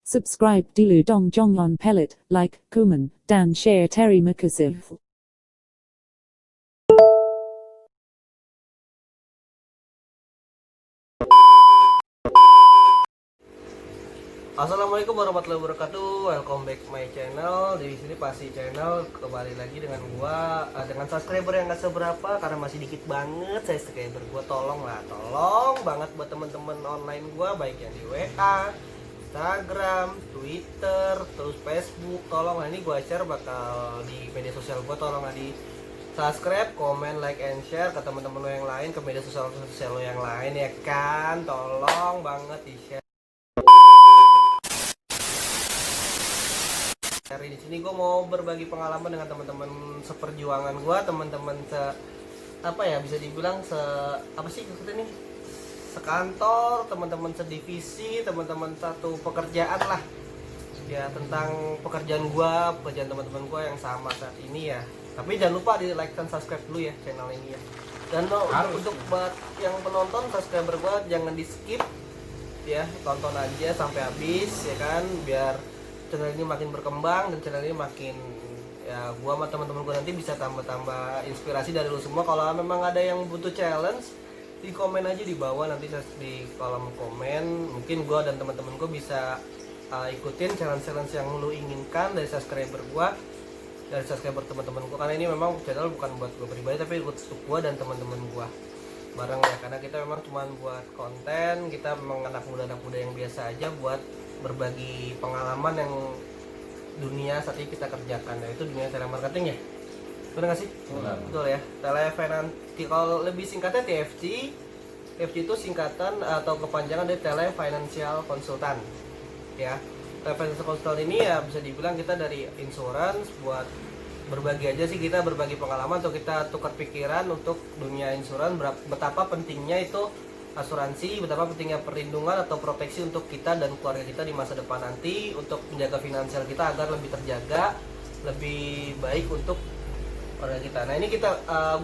Subscribe dulu dong jonglon pellet, like, komen, dan share terima kasih. Assalamualaikum warahmatullahi wabarakatuh. Welcome back my channel. Di sini pasti channel kembali lagi dengan gua dengan subscriber yang gak seberapa karena masih dikit banget saya subscriber gua. Tolong banget buat temen-temen online gua baik yang di WA, Instagram, Twitter, terus Facebook. Tolong ini gua share bakal di media sosial gua. Tolong di subscribe, komen, like, and share ke teman-teman lo yang lain, ke media sosial lo yang lain ya kan. Tolong banget di share. Hari di sini gue mau berbagi pengalaman dengan teman-teman seperjuangan gue, teman-teman bisa dibilang sekantor, teman-teman sedivisi, teman-teman satu pekerjaan lah ya, tentang pekerjaan teman-teman gue yang sama saat ini ya. Tapi jangan lupa di like dan subscribe dulu ya channel ini ya. Dan untuk buat yang penonton subscriber gue jangan di skip ya, tonton aja sampai habis ya kan, biar channel ini makin berkembang dan channel ini makin ya gua sama teman-teman gua nanti bisa tambah inspirasi dari lu semua. Kalau memang ada yang butuh challenge, di komen aja di bawah nanti di kolom komen. Mungkin gua dan teman-teman gua bisa ikutin challenge-challenge yang lu inginkan dari subscriber teman-teman gua, karena ini memang channel bukan buat gua pribadi tapi untuk gua dan teman-teman gua bareng ya, karena kita memang cuma buat konten, kita memang anak muda yang biasa aja buat berbagi pengalaman yang dunia saat ini kita kerjakan, yaitu dunia telemarketing ya. Benar nggak sih? Betul ya. Telefinansi, kalau lebih singkatnya TFC. TFC itu singkatan atau kepanjangan dari Telefinancial Consultant ya. Telefinancial Consultant ini ya bisa dibilang kita dari insurance buat berbagi aja sih, kita berbagi pengalaman atau kita tukar pikiran untuk dunia insurance, betapa pentingnya itu asuransi, betapa pentingnya perlindungan atau proteksi untuk kita dan keluarga kita di masa depan nanti, untuk menjaga finansial kita agar lebih terjaga, lebih baik untuk keluarga kita. Nah ini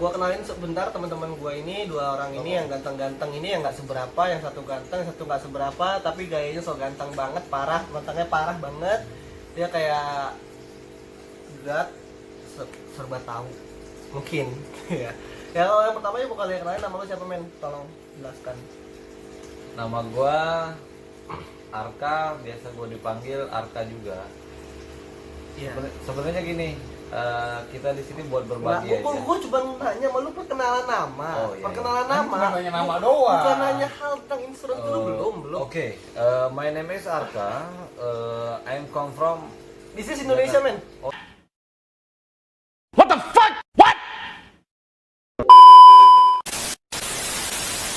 gua kenalin sebentar teman-teman gua ini, dua orang ini yang ganteng-ganteng ini, yang nggak seberapa, yang satu ganteng, yang satu nggak seberapa, tapi gayanya so ganteng banget, matangnya parah banget, dia kayak serba tahu mungkin ya. Ya kalau yang pertama bukan yang kenalin, nama lu siapa men? Tolong jelaskan. Nama gua Arka, biasa gua dipanggil Arka juga. Iya. Sebenarnya gini, kita di sini buat berbagi aja. Gua cuma nanya sama lu perkenalan nama. Oh, iya. Perkenalan nama. Bukan nanya nama doang. Bukan nanya hal tentang insurance dulu belum. Oke, my name is Arka. I'm come from. This is Indonesia men. What the fuck? What?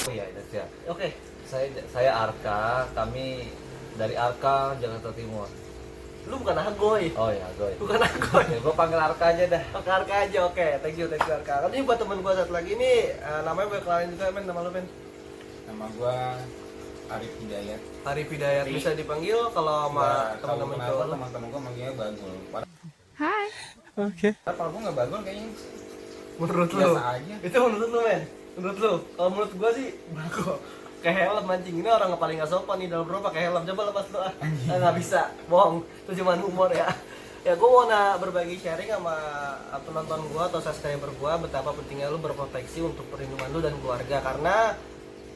Oh iya, itu ya. Oke. Saya Arka. Kami dari Arka, Jakarta Timur. Lu bukan Agoy. Oh iya, Goy. Bukan Agoy. Ya, gua panggil Arka aja dah. Oke, Arka aja. Oke, thank you Arka. Ini buat temen gua satu lagi ini, namanya gue kenalin juga men, nama lu men. Nama gua Arif Hidayat. Arif Hidayat, bisa dipanggil kalau sama teman-teman cowok lu. Teman-teman gua manggilnya Bagul. Hai. Kalau gua nggak Bagul kayaknya Menurut lu? biasa aja. Itu menurut lu men? Menurut lu? Kalau menurut gua sih bagus. Kayak helm anjing, ini orang paling gak sopan nih dalam bro pakai helm. Coba lepas lu nggak bisa, bohong. Itu cuma humor ya. Ya gua mau berbagi sharing sama penonton gua atau subscriber gua betapa pentingnya lu berproteksi untuk perlindungan lu dan keluarga, karena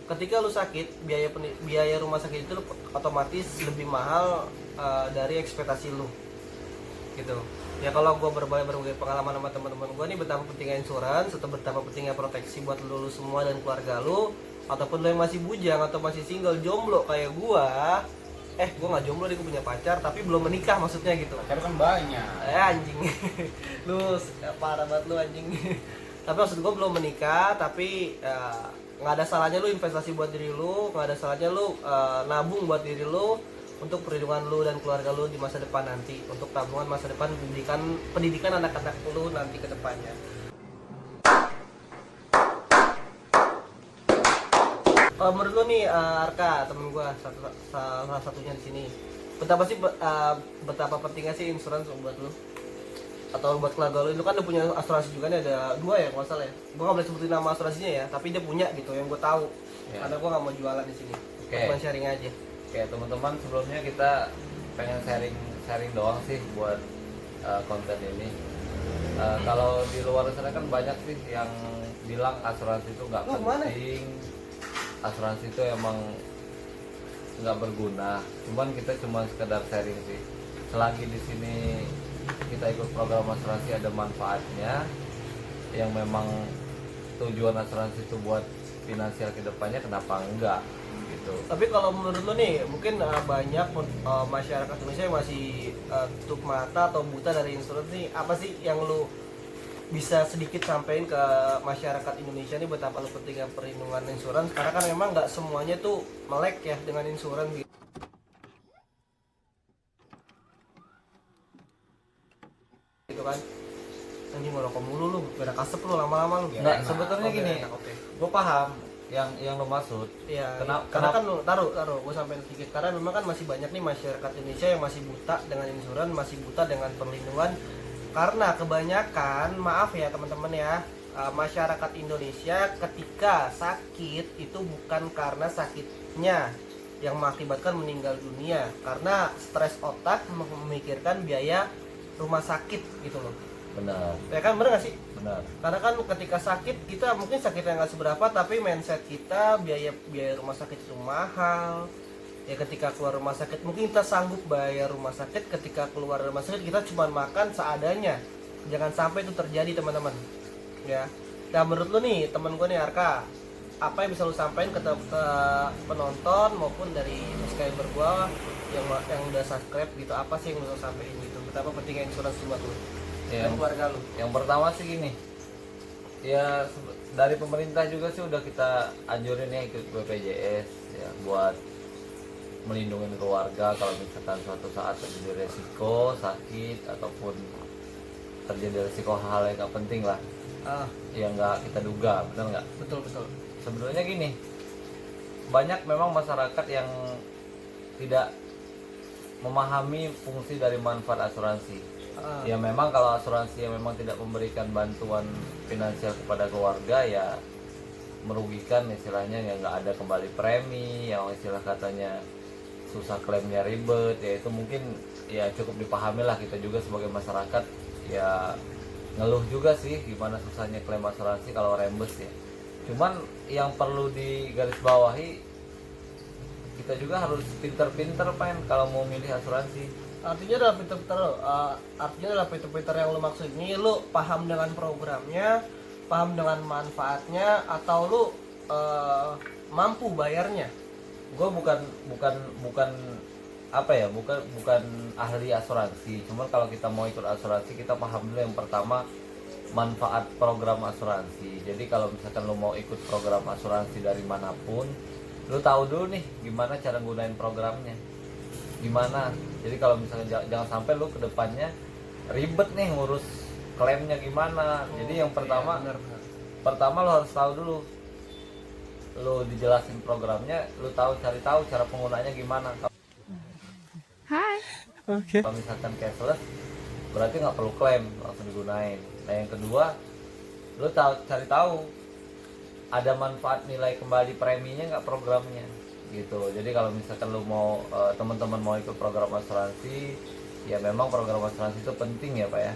ketika lu sakit, biaya rumah sakit itu otomatis lebih mahal dari ekspektasi lu gitu ya. Kalau gue berbagi pengalaman sama teman-teman gue nih, betapa pentingnya insurance atau betapa pentingnya proteksi buat lu semua dan keluarga lu, ataupun lu yang masih bujang atau masih single, jomblo kayak gue. Gue nggak jomblo, gue punya pacar tapi belum menikah, maksudnya gitu. Pacar kan banyak. Anjing lu parah banget lu anjing. Tapi maksud gue belum menikah, tapi nggak ada salahnya lu investasi buat diri lu, nggak ada salahnya lu nabung buat diri lu untuk perlindungan lu dan keluarga lu di masa depan nanti, untuk tabungan masa depan, pendidikan anak-anak lu nanti ke depannya. Menurut lu nih Arka, temen gua salah satunya di sini, betapa pentingnya sih insurance buat lu atau buat keluarga lu? Lu kan udah punya asuransi juga nih, ada 2 ya kalau salah ya. Gua nggak boleh sebutin nama asuransinya ya, tapi dia punya gitu yang gua tahu ya. Karena gua nggak mau jualan di sini. Oke. Cuma sharing aja. Oke teman-teman, sebelumnya kita pengen sharing doang sih buat konten ini. Kalau di luar sana kan banyak sih yang bilang asuransi itu nggak penting, asuransi itu emang nggak berguna. Cuman kita cuma sekedar sharing sih. Selagi di sini kita ikut program asuransi ada manfaatnya, yang memang tujuan asuransi itu buat finansial kedepannya, kenapa enggak gitu. Tapi kalau menurut lo nih, mungkin banyak masyarakat Indonesia yang masih tutup mata atau buta dari insurans nih. Apa sih yang lo bisa sedikit sampaikan ke masyarakat Indonesia nih betapa lo pentingnya perlindungan insurans? Karena kan memang nggak semuanya tuh melek ya dengan insurans gitu kan. Anjing ngerokok mulu lu, beda kasep lu lama-lama lu. Nggak, sebetulnya gini, gue paham yang lo maksud. Iya, Kenapa kan lu taruh gue sampein sedikit, karena memang kan masih banyak nih masyarakat Indonesia yang masih buta dengan insurans, masih buta dengan perlindungan. Karena kebanyakan, maaf ya teman-teman ya, masyarakat Indonesia ketika sakit itu bukan karena sakitnya yang mengakibatkan meninggal dunia, karena stres otak memikirkan biaya rumah sakit gitu loh. Benar. Ya kan, bener gak sih? Benar. Karena kan ketika sakit, kita mungkin sakitnya nggak seberapa, tapi mindset kita biaya rumah sakit itu mahal. Ya ketika keluar rumah sakit mungkin kita sanggup bayar rumah sakit, ketika keluar rumah sakit kita cuma makan seadanya. Jangan sampai itu terjadi teman-teman. Ya. Nah menurut lu nih, temen gue nih Arka, apa yang bisa lu sampaikan ke penonton maupun dari subscriber gue yang udah subscribe gitu, apa sih yang lu sampaikan gitu? Betapa pentingnya insurans buat lu dan keluarga lu? Yang pertama sih gini, ya dari pemerintah juga sih udah kita anjurin ya ikut BPJS ya, buat melindungi keluarga kalau misalkan suatu saat terjadi resiko sakit ataupun terjadi resiko hal yang nggak penting lah, yang nggak kita duga, benar nggak? Betul. Sebenarnya gini, banyak memang masyarakat yang tidak memahami fungsi dari manfaat asuransi. Ya memang kalau asuransi yang memang tidak memberikan bantuan finansial kepada keluarga ya merugikan, istilahnya ya nggak ada kembali premi, yang istilah katanya susah klaimnya ribet, ya itu mungkin ya cukup dipahami lah. Kita juga sebagai masyarakat ya ngeluh juga sih gimana susahnya klaim asuransi kalau rembes ya. Cuman yang perlu digarisbawahi, kita juga harus pinter-pinter kalau mau milih asuransi. Artinya adalah pinter-pinter yang lu maksud ini, lu paham dengan programnya, paham dengan manfaatnya, atau lu mampu bayarnya? Gue bukan apa ya, bukan ahli asuransi. Cuman kalau kita mau ikut asuransi, kita paham dulu yang pertama manfaat program asuransi. Jadi kalau misalkan lo mau ikut program asuransi dari manapun, lo tahu dulu nih gimana cara gunain programnya, gimana. Jadi kalau misalnya jangan sampai lo kedepannya ribet nih ngurus klaimnya gimana. Jadi yang pertama, pertama lo harus tahu dulu, lo dijelasin programnya, lo cari tahu cara penggunanya gimana. Hai. Oke. Kalau misalkan cashless, berarti nggak perlu klaim, langsung digunain. Nah yang kedua, lo cari tahu ada manfaat nilai kembali preminya nggak programnya gitu. Jadi kalau misalkan lo mau teman-teman mau ikut program asuransi, ya memang program asuransi itu penting ya Pak ya.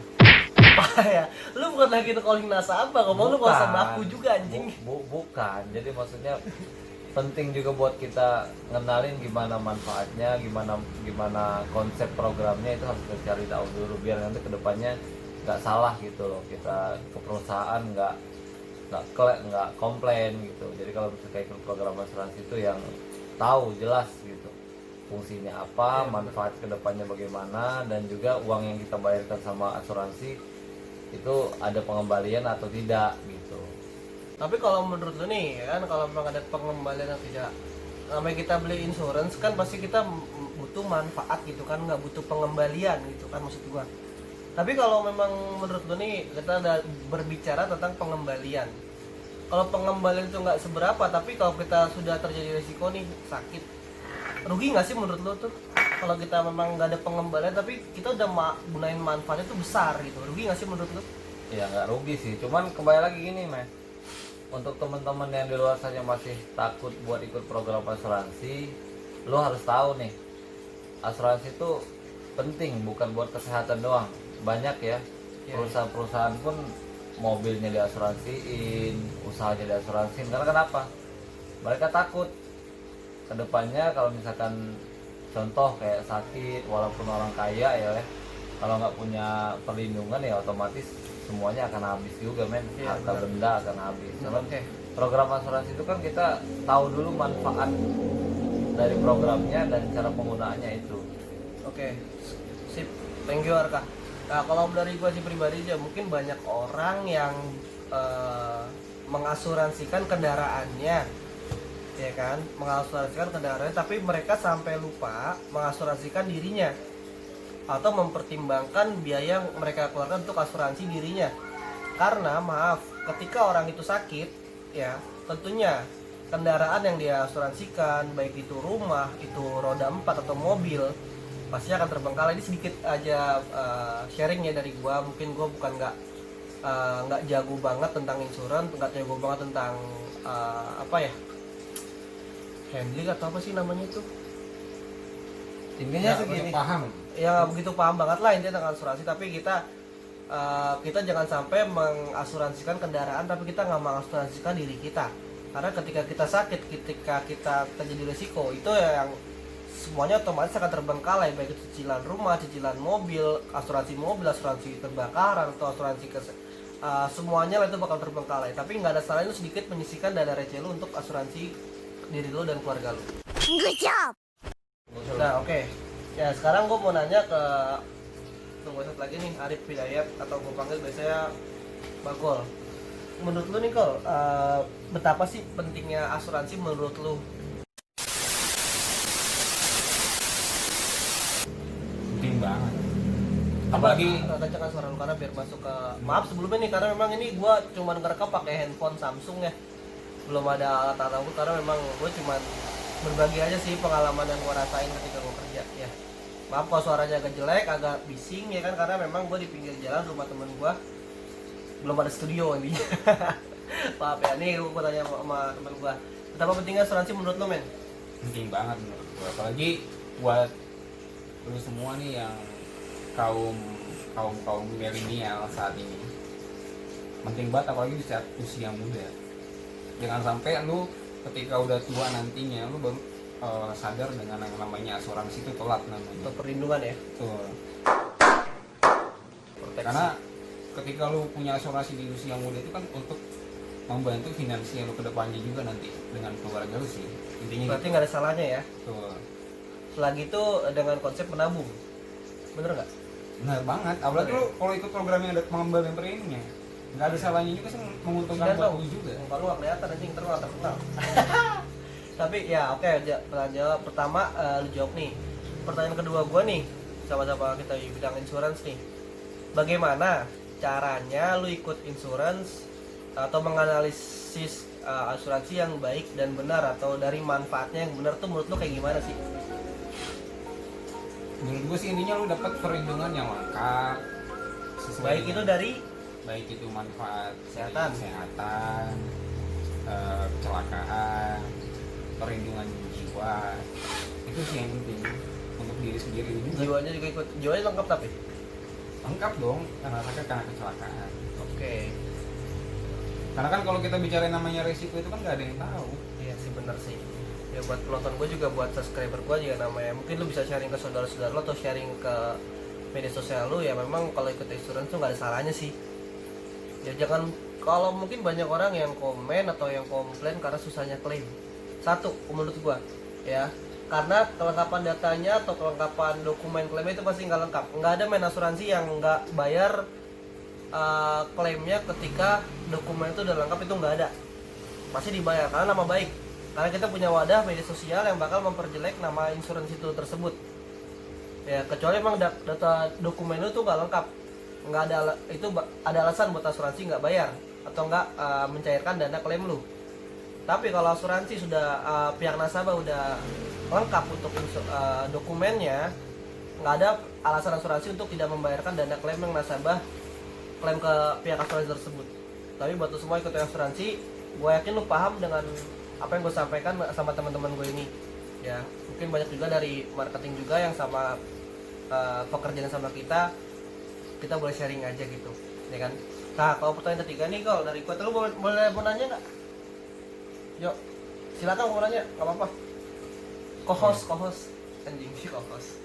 Ya, lu bukan lagi calling nasabah, ngomong lu kawasan baku juga anjing. Bukan, jadi maksudnya penting juga buat kita ngenalin gimana manfaatnya, gimana konsep programnya, itu harus kita cari tahu dulu biar nanti kedepannya nggak salah gitu loh, kita ke perusahaan nggak komplain gitu. Jadi kalau misalnya ikut program asuransi itu yang tahu jelas gitu fungsinya apa, manfaat kedepannya bagaimana, dan juga uang yang kita bayarkan sama asuransi itu ada pengembalian atau tidak gitu. Tapi kalau menurut lu nih kan, kalau memang ada pengembalian atau tidak, namanya kita beli insurance kan pasti kita butuh manfaat gitu kan, nggak butuh pengembalian gitu kan maksud gua. Tapi kalau memang menurut lu nih kita ada berbicara tentang pengembalian, kalau pengembalian itu nggak seberapa, tapi kalau kita sudah terjadi risiko nih sakit, rugi nggak sih menurut lu tuh? Kalau kita memang nggak ada pengembalian tapi kita udah gunain manfaatnya tuh besar gitu, rugi nggak sih menurut lu? Ya nggak rugi sih, cuman kembali lagi gini Mas, untuk teman-teman yang di luar sana masih takut buat ikut program asuransi, lo harus tahu nih asuransi itu penting, bukan buat kesehatan doang. Banyak ya perusahaan-perusahaan pun mobilnya diasuransiin, usahanya diasuransiin. Karena kenapa? Mereka takut kedepannya kalau misalkan contoh kayak sakit, walaupun orang kaya ya, kalau nggak punya perlindungan ya otomatis semuanya akan habis juga men. Harta benda akan habis. Program asuransi itu kan kita tahu dulu manfaat dari programnya dan cara penggunaannya itu. Oke, sip, thank you Arka. Nah kalau dari gue sih pribadi aja, mungkin banyak orang yang mengasuransikan kendaraannya, ya kan, mengasuransikan kendaraannya, tapi mereka sampai lupa mengasuransikan dirinya atau mempertimbangkan biaya yang mereka keluarkan untuk asuransi dirinya. Karena maaf, ketika orang itu sakit, ya tentunya kendaraan yang dia asuransikan, baik itu rumah, itu roda 4 atau mobil, pasti akan terbengkalai. Ini sedikit aja sharing ya dari gua. Mungkin gua bukan nggak jago banget tentang insurans, nggak jago banget tentang apa ya, handling atau apa sih namanya itu, Intinya segini. Paham. ya nggak begitu paham banget lah intinya tentang asuransi. Tapi kita jangan sampai mengasuransikan kendaraan tapi kita nggak mengasuransikan diri kita. Karena ketika kita sakit, ketika kita terjadi risiko, itu yang semuanya otomatis akan terbengkalai, baik itu cicilan rumah, cicilan mobil, asuransi kebakaran atau asuransi semuanya lah itu bakal terbengkalai. Tapi nggak ada salahnya itu sedikit menyisihkan dana receh lu untuk asuransi diri lu dan keluarga lu. Good job. Nah oke. Ya sekarang gue mau nanya ke tunggu satu lagi nih, Arif Hidayat atau gue panggil biasanya Bagol. Menurut lu nih Kol, betapa sih pentingnya asuransi menurut lu? Penting banget. Apalagi kencangkan suara lu karena biar masuk ke, maaf sebelumnya nih karena memang ini gue cuma ngerekam pakai handphone Samsung ya, belum ada alat-alat gue, karena memang gue cuma berbagi aja sih pengalaman yang gue rasain ketika gue kerja ya. Maaf kalau suaranya agak jelek, agak bising ya kan, karena memang gue di pinggir jalan rumah temen gue, belum ada studio ini. Maaf ya, nih gue tanya sama temen gue, betapa pentingnya asuransi menurut lo men? penting banget menurut gue. Apalagi buat lu semua nih yang kaum milenial saat ini. Penting banget apalagi di saat usia muda. Jangan sampai lu ketika udah tua nantinya lu baru sadar dengan yang namanya asuransi itu telat namanya. Untuk perlindungan ya. Betul. Proteksi. Karena ketika lu punya asuransi di usia muda itu kan untuk membantu finansial lu ke depannya juga nanti dengan keluarga lu sih. Intinya berarti gitu. nggak ada salahnya ya. Betul. Selagi itu dengan konsep menabung, bener nggak? Benar banget. Apalagi lu kalau ikut program yang ada pengembangan preminya, nggak ada salahnya juga sih, menguntungkan buat lu juga. Muka lu nggak kelihatan anjing, ntar lu nggak terkenal. Tapi ya oke, pertanyaan jawab pertama lu jawab nih. Pertanyaan kedua gua nih, sama-sama kita di bidang insurance nih. Bagaimana caranya lu ikut insurance atau menganalisis asuransi yang baik dan benar, atau dari manfaatnya yang benar tuh menurut lu kayak gimana sih? Menurut gue sih intinya lu dapat perlindungan yang lengkap sesuai Baik itu dari baik itu manfaat Kesehatan. kesehatan, kecelakaan, perlindungan jiwa, itu sih yang penting untuk diri sendiri juga. jiwanya juga ikut, jiwanya lengkap tapi Lengkap dong, karena kecelakaan. oke. Karena kan kalau kita bicara namanya resiko itu kan nggak ada yang tahu. Iya sih, bener sih. Ya buat penonton gue juga, buat subscriber gue juga namanya, mungkin lu bisa sharing ke saudara-saudara lo atau sharing ke media sosial lu ya. Memang kalau ikut insurance tuh nggak ada salahnya sih. Ya jangan, kalau mungkin banyak orang yang komen atau yang komplain karena susahnya klaim. Satu, menurut gue ya, karena kelengkapan datanya atau kelengkapan dokumen klaimnya itu pasti nggak lengkap. Nggak ada main asuransi yang nggak bayar klaimnya ketika dokumen itu udah lengkap, itu nggak ada, pasti dibayar karena nama baik, karena kita punya wadah media sosial yang bakal memperjelek nama insurans itu tersebut ya. Kecuali emang data dokumen itu nggak lengkap, nggak ada, itu ada alasan buat asuransi nggak bayar atau nggak mencairkan dana klaim lu. Tapi kalau asuransi sudah pihak nasabah udah lengkap untuk dokumennya, nggak ada alasan asuransi untuk tidak membayarkan dana klaim yang nasabah klaim ke pihak asuransi tersebut. Tapi buat lo semua ikut asuransi, gue yakin lo paham dengan apa yang gue sampaikan sama teman-teman gue ini. ya mungkin banyak juga dari marketing juga yang sama pekerjaan sama kita boleh sharing aja gitu ya kan. Nah kalau pertanyaan ketiga nih kalau dari gua, lu boleh mau nanya nggak? Yuk silakan mau nanya, nggak apa-apa. Co-host anjing sih co-host.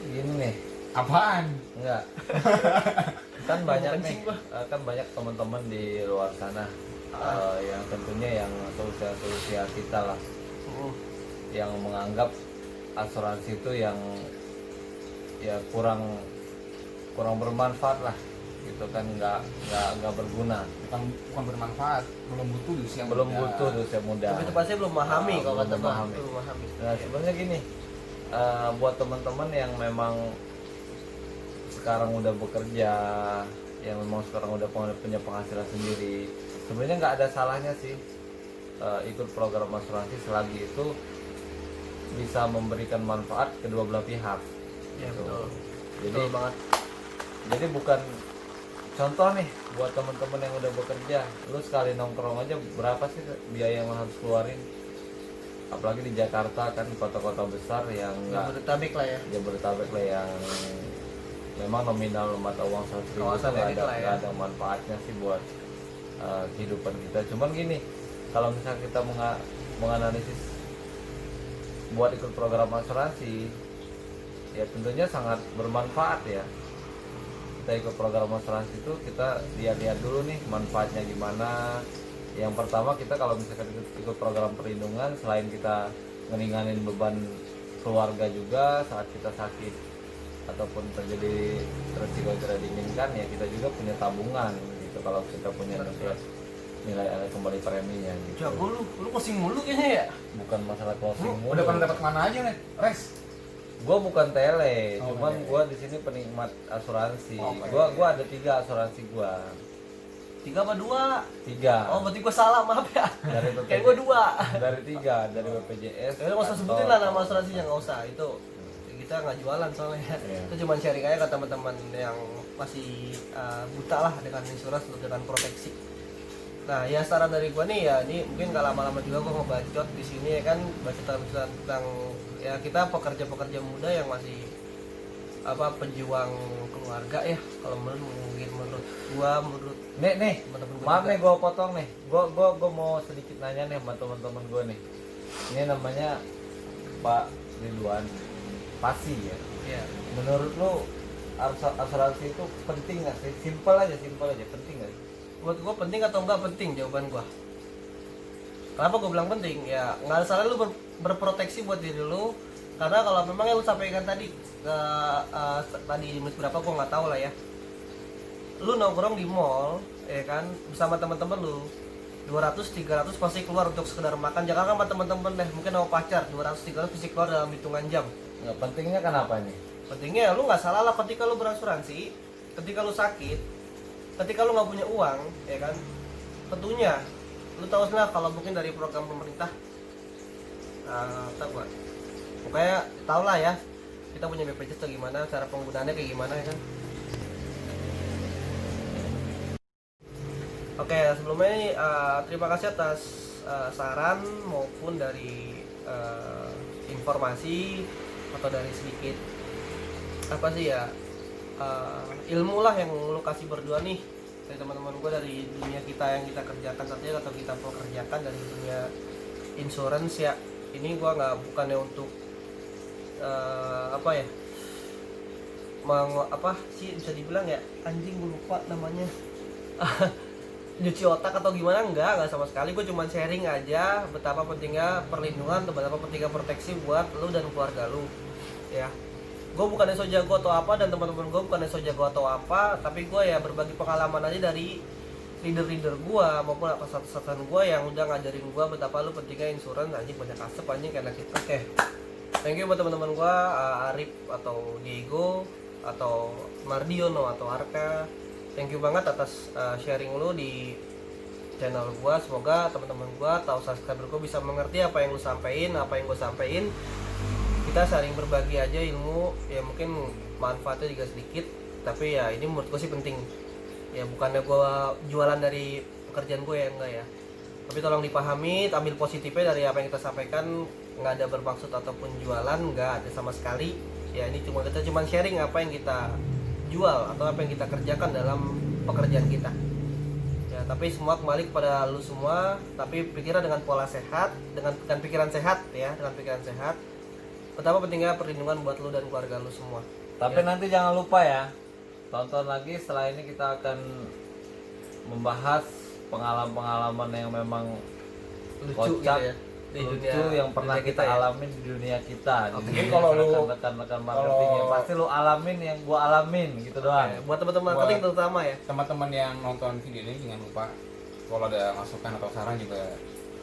Gini nih, Apaan? enggak. Kan banyak nih, Kencing gua. kan banyak teman-teman di luar sana yang tentunya yang seusia kita lah, yang menganggap asuransi itu yang ya kurang bermanfaat lah gitu kan, nggak berguna, Bukan bermanfaat, belum butuh di usia belum muda. butuh di usia muda. Tapi itu pasti belum memahami kalau belum kata gua, memahami. belum memahami. Nah sebenarnya gini, buat teman-teman yang memang sekarang udah bekerja, yang memang sekarang udah punya penghasilan sendiri, sebenarnya nggak ada salahnya sih ikut program asuransi selagi itu bisa memberikan manfaat kedua belah pihak. Ya Gitu. betul. Jadi Betul banget. jadi bukan contoh nih buat teman-teman yang udah bekerja, lu sekali nongkrong aja berapa sih biaya yang harus keluarin? Apalagi di Jakarta kan, kota-kota besar yang nggak Jabodetabek lah ya. Jabodetabek lah, yang memang nominal mata uang 100.000 Kawasan nggak elit ada, lah ya. nggak ada manfaatnya sih buat kehidupan kita. Cuman gini, kalau misalnya kita menganalisis buat ikut program asuransi, ya tentunya sangat bermanfaat ya. Kita ikut program asuransi itu kita lihat dulu nih manfaatnya gimana. Yang pertama, kita kalau misalkan ikut program perlindungan, selain kita ngeringanin beban keluarga juga saat kita sakit ataupun terjadi resiko yang tidak diinginkan, ya kita juga punya tabungan gitu kalau kita punya nilai kembali preminya gitu. Jago lu pusing mulu kayaknya ya. Bukan masalah closing Lu mulu. udah pernah dapat mana aja nih, Res? Gua bukan tele, Oh, cuman iya. gua di sini penikmat asuransi. Oh, Gua ada 3 asuransi gua. 3 apa 2? 3 Oh berarti gua salah, maaf ya. dari Kayak gua 2. dari 3 dari BPJS. Ya udah nggak usah sebutin lah nama asuransinya, nggak usah. Itu kita nggak jualan soalnya. Iya. Itu cuma sharing aja ke teman-teman yang masih buta lah dengan insurans untuk dengan proteksi. Nah ya saran dari gua nih ya, ini mungkin gak lama-lama juga gua ngebacot di sini ya kan, bacot tentang ya kita pekerja-pekerja muda yang masih pejuang keluarga ya. Kalau menurut gua, menurut Nih, teman-teman gua maaf juga. nih gua potong nih. Gua mau sedikit nanya nih sama teman-teman gua nih. Ini namanya Pak Ridwan Pasi ya. Iya. Menurut lu asuransi itu penting nggak sih? Simpel aja, penting nggak sih? Buat gue penting atau enggak penting jawaban gue. Kenapa gue bilang penting? Ya nggak ada salah lu berproteksi buat diri lu, karena kalau memang yang lu sampaikan tadi tadi di menit berapa gue nggak tahu lah ya. Lu nongkrong di mall ya kan bersama teman-teman lu, 200-300 pasti keluar untuk sekedar makan. Jangan sama teman-teman deh, mungkin sama pacar, 200-300 pasti keluar dalam hitungan jam. Nggak, pentingnya kenapa nih? Pentingnya lu nggak salah lah ketika lu berasuransi, ketika lu sakit, ketika lu nggak punya uang, ya kan, tentunya lu tahu lah kalau mungkin dari program pemerintah, tak buat, pokoknya tau lah ya, kita punya BPJS atau gimana, cara penggunaannya kayak gimana ya kan. Oke, sebelumnya ini terima kasih atas saran maupun dari informasi atau dari sedikit apa sih ya ilmu lah yang lu kasih berdua nih dari teman-teman gue dari dunia kita yang kita kerjakan saat ini atau kita pekerjakan dari dunia insurance ya. Ini gue bukannya untuk apa ya apa sih bisa dibilang ya, anjing gue lupa namanya nyuci otak atau gimana, enggak sama sekali. Gue cuma sharing aja betapa pentingnya perlindungan atau betapa pentingnya proteksi buat lu dan keluarga lu ya. Gue bukannya so jago atau apa, dan teman-teman gue bukannya so jago atau apa, tapi gue ya berbagi pengalaman aja dari leader-leader gue maupun atasan gue yang udah ngajarin gue betapa lu pentingnya insurance. Anjing banyak asap anjing karena kita. Oke, thank you buat teman-teman gue, Arif atau Diego atau Mardiono atau Arka. Thank you banget atas sharing lu di channel gua. Semoga teman-teman gua atau subscriber gua bisa mengerti apa yang lu sampein, apa yang gua sampein. Kita saling berbagi aja ilmu, ya mungkin manfaatnya juga sedikit, tapi ya ini menurut gua sih penting. Ya bukannya gua jualan dari pekerjaan gue ya, enggak ya. Tapi tolong dipahami, ambil positifnya dari apa yang kita sampaikan. nggak ada bermaksud ataupun jualan, nggak ada sama sekali ya. Ini kita cuma sharing apa yang kita jual atau apa yang kita kerjakan dalam pekerjaan kita ya. Tapi semua kembali kepada lu semua, tapi pikirnya dengan pola sehat, dengan pikiran sehat ya, dengan pikiran sehat. Pertama pentingnya perlindungan buat lu dan keluarga lu semua. Tapi nanti jangan lupa ya, tonton lagi setelah ini kita akan membahas pengalaman-pengalaman yang memang Lucu kocak, gitu ya di lucu yang pernah dunia kita ya. alamin di dunia kita. Oke. Di dunia Kalau lu- rekan-rekan marketing yang pasti lu alamin yang gua alamin gitu doang. Buat teman-teman marketing terutama ya, Teman-teman yang nonton video ini jangan lupa kalau ada masukan atau saran juga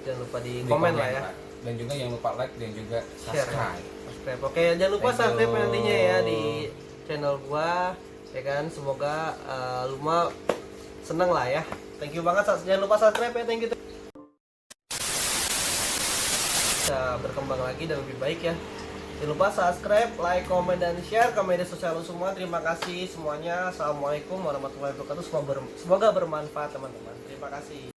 jangan lupa di di komen lah ya, Pak. Dan juga jangan lupa like dan juga share ya. subscribe. Subscribe. Oke, jangan lupa Thank you. subscribe nantinya ya di channel gua ya kan. Semoga lu mah seneng lah ya. Thank you banget, jangan lupa subscribe ya. Thank you. Bisa berkembang lagi dan lebih baik ya. Jangan lupa subscribe, like, komen, dan share ke media sosial lu semua. Terima kasih semuanya. Assalamualaikum warahmatullahi wabarakatuh. Semoga bermanfaat teman-teman. Terima kasih.